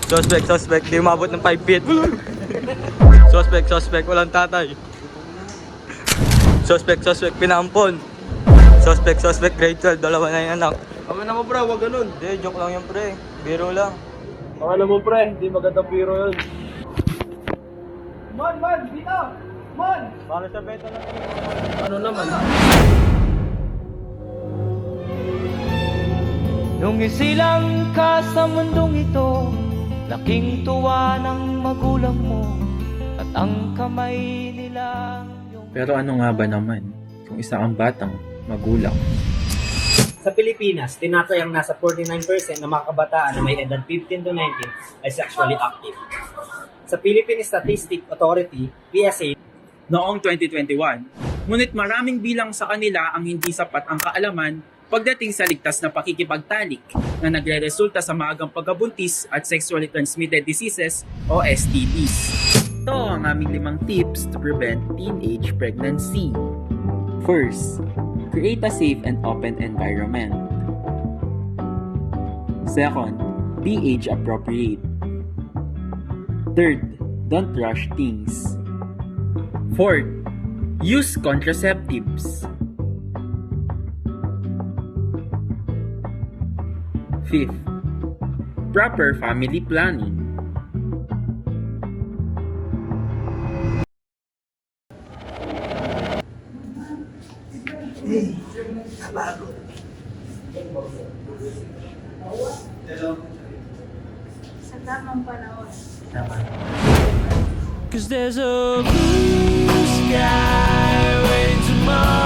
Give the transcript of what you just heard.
Suspect, di umabot ng 5 feet. Suspect, walang tatay. Suspect, pinampon. Suspect, grade 12, dalawa na yung anak. Tama na mo pre, wag ganun. Hindi, joke lang yung pre. Biro lang. Tama na mo pre, hindi magandang biro yun. Man, dito! Man! Para sa beta lang. Ano naman? Nung isilang ka sa mundong ito, laking tuwa ng magulang mo, at ang kamay nila yung... Pero ano nga ba naman kung isa kang batang magulang? Sa Pilipinas, tinatayang nasa 49% ng mga kabataan na may edad 15 to 19 ay sexually active. Sa Philippine Statistic Authority, PSA, Noong 2021, ngunit maraming bilang sa kanila ang hindi sapat ang kaalaman pagdating sa ligtas na pakikipagtalik na nagre-resulta sa maagang pagkabuntis at sexually transmitted diseases o STDs. Ito ang aming 5 tips to prevent teenage pregnancy. First, create a safe and open environment. Second, be age appropriate. Third, don't rush things. Fourth, use contraceptives. Fifth, proper family planning. Sa tamang panahon. Cause there's a blue sky waiting tomorrow.